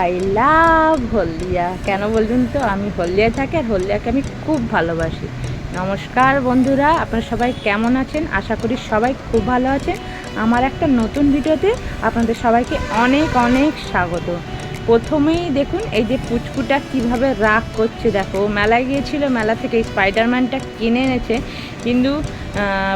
I love হলদিয়া। কেন বলুন তো, আমি হলদিয়ায় থাকি আর হলদিয়াকে আমি খুব ভালোবাসি। নমস্কার বন্ধুরা, আপনারা সবাই কেমন আছেন? আশা করি সবাই খুব ভালো আছেন। আমার একটা নতুন ভিডিওতে আপনাদের সবাইকে অনেক অনেক স্বাগত। প্রথমেই দেখুন এই যে পুচকুটা কিভাবে রাগ করছে। দেখো, মেলায় গিয়েছিল, মেলা থেকে স্পাইডারম্যানটা কিনে এনেছে, কিন্তু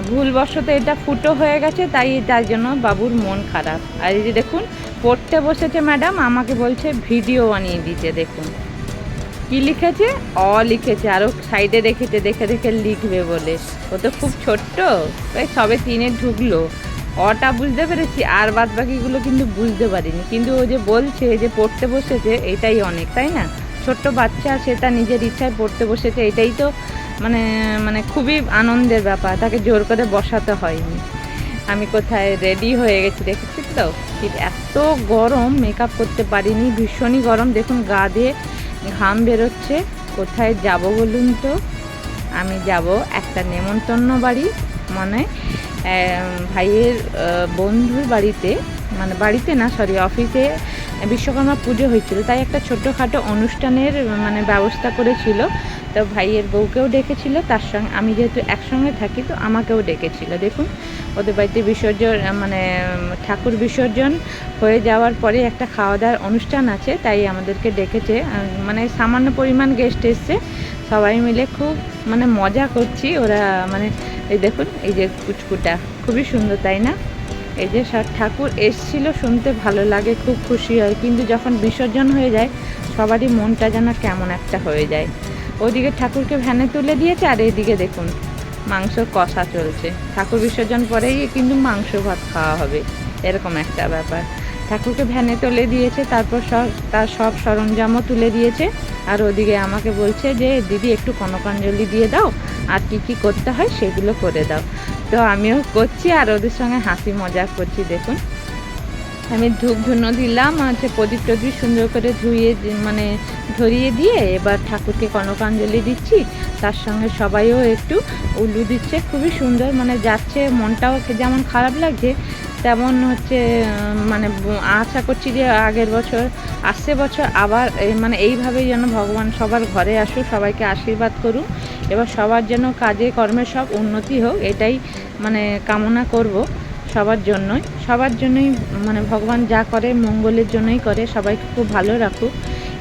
ভুলবশত এটা ফুটো হয়ে গেছে, তার জন্য বাবুর মন খারাপ। আর এই যে দেখুন পড়তে বসেছে ম্যাডাম, আমাকে বলছে ভিডিও বানিয়ে দিতে। দেখুন কি লিখেছে, লিখেছে, আরও সাইডে রেখেছে দেখে দেখে লিখবে বলে। ও তো খুব ছোট্ট, ওই সবে 3-এ ঢুকলো। অটা বুঝতে পেরেছি, আর বাদ বাকিগুলো কিন্তু বুঝতে পারিনি। কিন্তু ও যে বলছে যে পড়তে বসেছে, এটাই অনেক, তাই না? ছোট্ট বাচ্চা, সে তার নিজের ইচ্ছায় পড়তে বসেছে, এটাই তো মানে মানে খুবই আনন্দের ব্যাপার। তাকে জোর করে বসাতে হয়নি। আমি কোথায় রেডি হয়ে গেছি দেখেছি তো, এত গরম, মেকআপ করতে পারিনি, ভীষণই গরম। দেখুন গা দিয়ে ঘাম বেরোচ্ছে। কোথায় যাব বলুন তো? আমি যাব একটা নেমন্তন্ন বাড়ি, মানে ভাইয়ের বন্ধুর বাড়িতে, মানে বাড়িতে না, সরি, অফিসে বিশ্বকর্মা পুজো হয়েছিল, তাই একটা ছোটোখাটো অনুষ্ঠানের মানে ব্যবস্থা করেছিল। তো ভাইয়ের বউকেও ডেকেছিল, তার সঙ্গে আমি যেহেতু একসঙ্গে থাকি তো আমাকেও ডেকেছিল। দেখুন ওদের বাড়িতে বিসর্জন, মানে ঠাকুর বিসর্জন হয়ে যাওয়ার পরে একটা খাওয়া দাওয়ার অনুষ্ঠান আছে, তাই আমাদেরকে ডেকেছে। মানে সামান্য পরিমাণ গেস্ট এসছে, সবাই মিলে খুব মানে মজা করছি। ওরা মানে এই দেখুন এই যে কুচকুটা খুবই সুন্দর, তাই না? এই যে সব ঠাকুর এসছিল, শুনতে ভালো লাগে, খুব খুশি হয়, কিন্তু যখন বিসর্জন হয়ে যায় সবারই মনটা যেন কেমন একটা হয়ে যায়। ওইদিকে ঠাকুরকে ভ্যানে তুলে দিয়েছে, আর এইদিকে দেখুন মাংস কষা চলছে। ঠাকুর বিসর্জন পরেই কিন্তু মাংস ভাত খাওয়া হবে, এরকম একটা ব্যাপার। ঠাকুরকে ভ্যানে তুলে দিয়েছে, তারপর তার সব সরঞ্জামও তুলে দিয়েছে। আর ওদিকে আমাকে বলছে যে দিদি একটু কনকাঞ্জলি দিয়ে দাও, আর কি কি করতে হয় সেগুলো করে দাও। তো আমিও করছি আর ওদের সঙ্গে হাসি মজা করছি। দেখুন আমি ধূপ ধুনো দিলাম, প্রদীপ টদীপ সুন্দর করে ধুয়ে মানে ধরিয়ে দিয়ে এবার ঠাকুরকে কনকাঞ্জলি দিচ্ছি। তার সঙ্গে সবাইও একটু উলু দিচ্ছে, খুবই সুন্দর মানে যাচ্ছে। মনটাও যেমন খারাপ লাগছে, তেমন হচ্ছে মানে আশা করছি যে আগের বছর, আসছে বছর আবার মানে এইভাবেই যেন ভগবান সবার ঘরে আসুক, সবাইকে আশীর্বাদ করুক, এবার সবার যেন কাজে কর্মে সব উন্নতি হোক, এটাই মানে কামনা করব সবার জন্যই মানে ভগবান যা করে মঙ্গলের জন্যই করে, সবাইকে খুব ভালো রাখুক।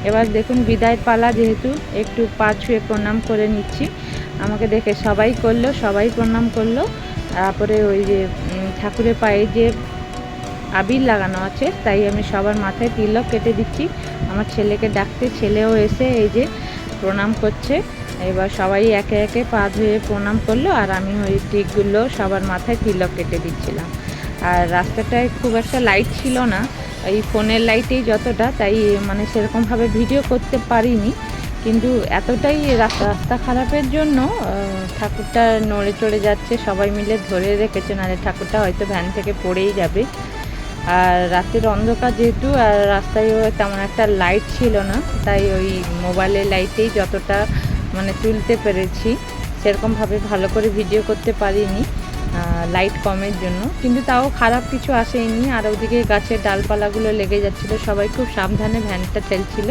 এবার দেখুন বিদায় পালা, যেহেতু একটু পা ছুঁয়ে প্রণাম করে নিচ্ছি। আমাকে দেখে সবাই করলো, সবাই প্রণাম করলো। তারপরে ওই যে ঠাকুরের পায়ে যে আবির লাগানো আছে, তাই আমি সবার মাথায় তিলক কেটে দিচ্ছি। আমার ছেলেকে ডাকতে, ছেলেও এসে এই যে প্রণাম করছে। এবার সবাই একে একে পা ধুয়ে প্রণাম করলো, আর আমি ওই টিকগুলো সবার মাথায় তিলক কেটে দিচ্ছিলাম। আর রাস্তাটায় খুব একটা লাইট ছিল না, এই ফোনের লাইটেই যতটা, তাই মানে সেরকমভাবে ভিডিও করতে পারিনি। কিন্তু এতটাই রাস্তা খারাপের জন্য ঠাকুরটা নড়ে চড়ে যাচ্ছে, সবাই মিলে ধরে রেখেছে, নাহলে ঠাকুরটা হয়তো ভ্যান থেকে পড়েই যাবে। আর রাতের অন্ধকার যেহেতু, আর রাস্তায়ও তেমন একটা লাইট ছিল না, তাই ওই মোবাইলের লাইটেই যতটা মানে তুলতে পেরেছি, সেরকমভাবে ভালো করে ভিডিও করতে পারিনি লাইট কমের জন্য। কিন্তু তাও খারাপ কিছু আসেনি। আর ওদিকে গাছের ডালপালাগুলো লেগে যাচ্ছিলো, সবাই খুব সাবধানে ভ্যানটা ঠেলছিল।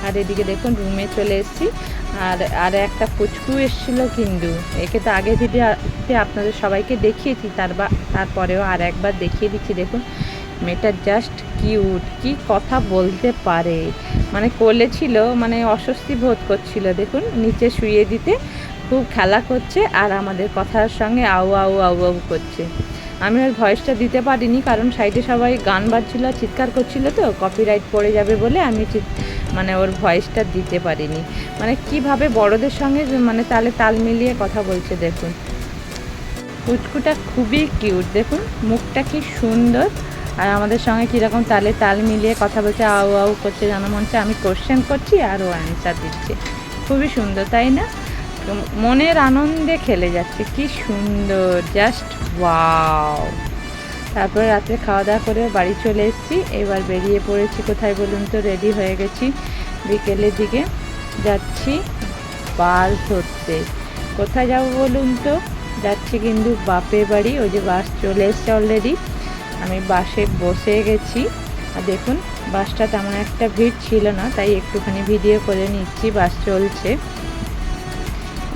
আর এদিকে দেখুন রুমে চলে এসেছি। আর একটা পুচকু এসেছিলো, কিন্তু একে তো আগে ভিডিওতে আপনাদের সবাইকে দেখিয়েছি, তারপরেও আর একবার দেখিয়ে দিচ্ছি। দেখুন মেয়েটা জাস্ট কিউট, কি কথা বলতে পারে, মানে কোলে ছিল, মানে অস্বস্তি বোধ করছিল। দেখুন নিচে শুয়ে দিতে খুব খেলা করছে, আর আমাদের কথার সঙ্গে আউ আউ আউ আউ করছে। আমি ওর ভয়েসটা দিতে পারিনি, কারণ সাইডে সবাই গান বাজছিল, চিৎকার করছিল, তো কপিরাইট পড়ে যাবে বলে আমি মানে ওর ভয়েসটা দিতে পারিনি। মানে কিভাবে বড়দের সঙ্গে মানে তাল মিলিয়ে কথা বলছে। দেখুন পুচকুটা খুবই কিউট, দেখুন মুখটা কি সুন্দর, আর আমাদের সঙ্গে কীরকম তাল মিলিয়ে কথা বলছে, আউ আউ করছে, যেন মনে হচ্ছে আমি কোশ্চেন করছি আর ও অ্যান্সার দিচ্ছে। খুবই সুন্দর, তাই না? মনের আনন্দে খেলে যাচ্ছে, কি সুন্দর, জাস্ট ওয়াও। তারপরে রাতে খাওয়া দাওয়া করে বাড়ি চলে এসেছি। এবার বেরিয়ে পড়েছি কোথায় বলুন তো, রেডি হয়ে গেছি, বিকেলের দিকে যাচ্ছি বাস ধরতে। কোথায় যাব বলুন তো? যাচ্ছি কিন্তু বাপের বাড়ি। ওই যে বাস চলে এসছে অলরেডি, আমি বাসে বসে গেছি। আর দেখুন বাসটা তেমন একটা ভিড় ছিল না, তাই একটুখানি ভিডিও করে নিচ্ছি। বাস চলছে,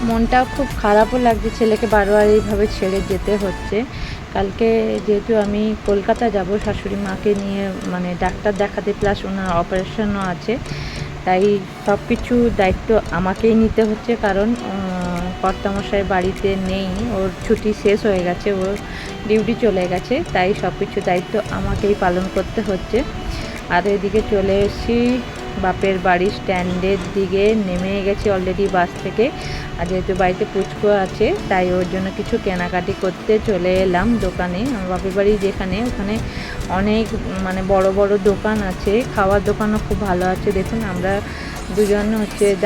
মনটাও খুব খারাপও লাগছে, ছেলেকে বারবার এইভাবে ছেড়ে যেতে হচ্ছে। কালকে যেহেতু আমি কলকাতা যাব শাশুড়ি মাকে নিয়ে, মানে ডাক্তার দেখাতে, প্লাস ওনার অপারেশনও আছে, তাই সব কিছু দায়িত্ব আমাকেই নিতে হচ্ছে। কারণ কর্তামশাই বাড়িতে নেই, ওর ছুটি শেষ হয়ে গেছে, ওর ডিউটি চলে গেছে, তাই সব কিছু দায়িত্ব আমাকেই পালন করতে হচ্ছে। আর এদিকে চলে এসেছি বাপের বাড়ি স্ট্যান্ডের দিকে, নেমে গেছি অলরেডি বাস থেকে। আর যেহেতু বাড়িতে পুচকু আছে, তাই ওর জন্য কিছু কেনাকাটি করতে চলে এলাম দোকানে। আমার বাপের বাড়ি যেখানে, ওখানে অনেক মানে বড় বড় দোকান আছে, খাওয়ার দোকানও খুব ভালো আছে। দেখুন আমরা দুজন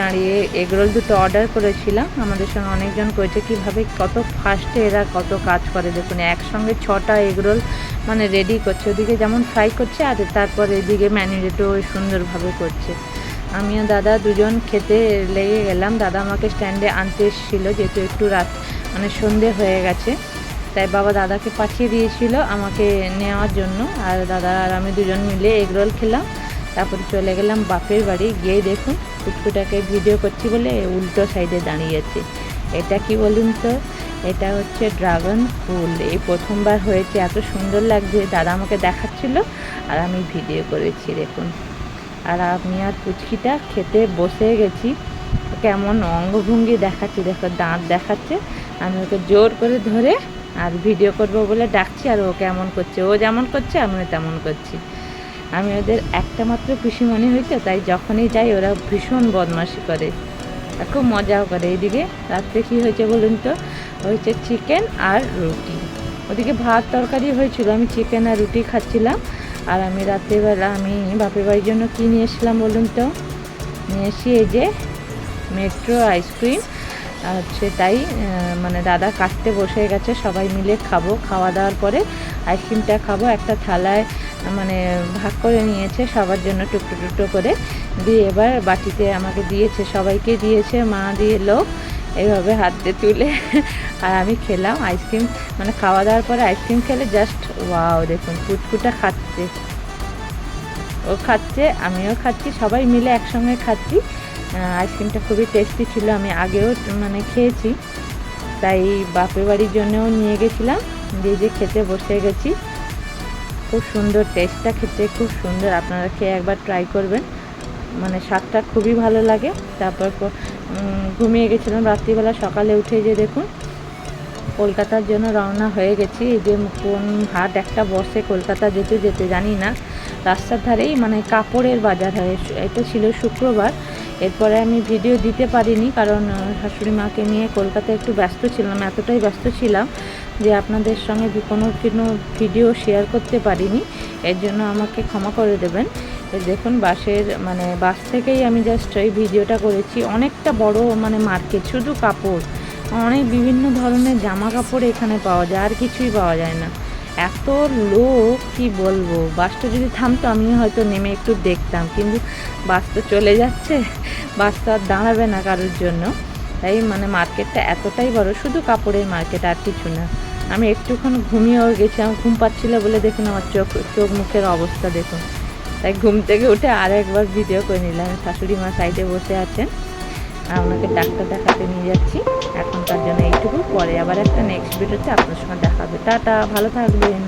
দাঁড়িয়ে এগরোল দুটো অর্ডার করেছিলাম, আমাদের সঙ্গে অনেকজন করেছে। কীভাবে কত ফাস্টে এরা কত কাজ করে দেখুন, একসঙ্গে 6টা এগরোল মানে রেডি করছে, ওদিকে যেমন ফ্রাই করছে আর তারপর এদিকে ম্যারিনেটও সুন্দরভাবে করছে। আমিও দাদা দুজন খেতে লেগে গেলাম। দাদা আমাকে স্ট্যান্ডে আনতে এসেছিলো, যেহেতু একটু রাত মানে সন্ধে হয়ে গেছে, তাই বাবা দাদাকে পাঠিয়ে দিয়েছিল আমাকে নেওয়ার জন্য। আর দাদা আর আমি দুজন মিলে এগরোল খেলাম, তারপরে চলে গেলাম বাপের বাড়ি। গিয়ে দেখুন পুচকুটাকে ভিডিও করছি বলে উল্টো সাইডে দাঁড়িয়েছে। এটা কি বলুন তো, এটা হচ্ছে ড্রাগন ফুল। এই প্রথমবার হয়েছে, এত সুন্দর লাগছে। দাদা আমাকে দেখাচ্ছিল আর আমি ভিডিও করেছি দেখুন। আর আমি আর পুচকিটা খেতে বসে গেছি। কেমন অঙ্গভঙ্গি দেখাচ্ছি, দেখো দাঁত দেখাচ্ছে। আমি ওকে জোর করে ধরে আর ভিডিও করব বলে ডাকছি, আর ও কেমন করছে, ও যেমন করছে আমিও তেমন করছি। আমি ওদের একটা মাত্র পিসিমণি হয়েছে, তাই যখনই যাই ওরা ভীষণ বদমাশি করে, খুব মজাও করে। এইদিকে রাত্রে কী হয়েছে বলুন তো, হয়েছে চিকেন আর রুটি। ওদিকে ভাত তরকারি হয়েছিল, আমি চিকেন আর রুটি খাচ্ছিলাম। আর আমি রাত্রিবেলা আমি বাপের বাড়ির জন্য কী নিয়ে এসেছিলাম বলুন তো, নিয়ে এসি এই যে মেট্রো আইসক্রিম হচ্ছে। তাই মানে দাদা কাটতে বসে গেছে, সবাই মিলে খাবো। খাওয়া দাওয়ার পরে আইসক্রিমটা খাবো। একটা থালায় মানে ভাগ করে নিয়েছে সবার জন্য টুকটো টুকটো করে, দিয়ে এবার বাটিতে আমাকে দিয়েছে, সবাইকে দিয়েছে, মা দিয়ে লোক এইভাবে হাত দিয়ে তুলে। আর আমি খেলাম আইসক্রিম, মানে খাওয়া দাওয়ার পরে আইসক্রিম খেলে জাস্ট ওয়াও। দেখুন পুচকুটা খাচ্ছে, ও খাচ্ছে, আমিও খাচ্ছি, সবাই মিলে একসঙ্গে খাচ্ছি। আইসক্রিমটা খুবই টেস্টি ছিল, আমি আগেও মানে খেয়েছি, তাই বাপের বাড়ির জন্যও নিয়ে গেছিলাম। দিয়ে যে খেতে বসে গেছি, খুব সুন্দর টেস্টটা, খেতে খুব সুন্দর। আপনারা খেয়ে একবার ট্রাই করবেন, মানে স্বাদটা খুবই ভালো লাগে। তারপর ঘুমিয়ে গেছিলাম রাত্রিবেলা। সকালে উঠে যে দেখুন কলকাতার জন্য রওনা হয়ে গেছি। এই যে কোন হাট একটা বসে কলকাতা যেতে যেতে জানি না, রাস্তার ধারেই মানে কাপড়ের বাজার হয়। এটা ছিল শুক্রবার। এরপরে আমি ভিডিও দিতে পারিনি, কারণ শাশুড়ি মাকে নিয়ে কলকাতায় একটু ব্যস্ত ছিলাম, এতটাই ব্যস্ত ছিলাম যে আপনাদের সঙ্গে কোনো ভিডিও শেয়ার করতে পারিনি। এর জন্য আমাকে ক্ষমা করে দেবেন। দেখুন বাসের মানে বাস থেকেই আমি জাস্ট এই ভিডিওটা করেছি। অনেকটা বড় মানে মার্কেট, শুধু কাপড়, অনেক বিভিন্ন ধরনের জামা কাপড় এখানে পাওয়া যায়, আর কিছুই পাওয়া যায় না। এত লোক কি বলবো। বাসটা যদি থামতো আমিও হয়তো নেমে একটু দেখতাম, কিন্তু বাস তো চলে যাচ্ছে, বাস তো আর দাঁড়াবে না কারোর জন্য। তাই মানে মার্কেটটা এতটাই বড়, শুধু কাপড়ের মার্কেট, আর কিছু না। আমি একটুখানি ঘুমিয়েও গেছি, আমার ঘুম পাচ্ছিল বলে দেখুন আমার চোখ মুখের অবস্থা দেখুন। তাই ঘুম থেকে উঠে আর একবার ভিডিও করে নিলাম। শাশুড়ি মা সাইডে বসে আছেন, আর ওনাকে ডাক্তার দেখাতে নিয়ে যাচ্ছি। এখনকার জন্য এইটুকু, পরে আবার একটা নেক্সট ভিডিওতে আপনার সঙ্গে দেখা হবে। টাটা, ভালো থাকবেন।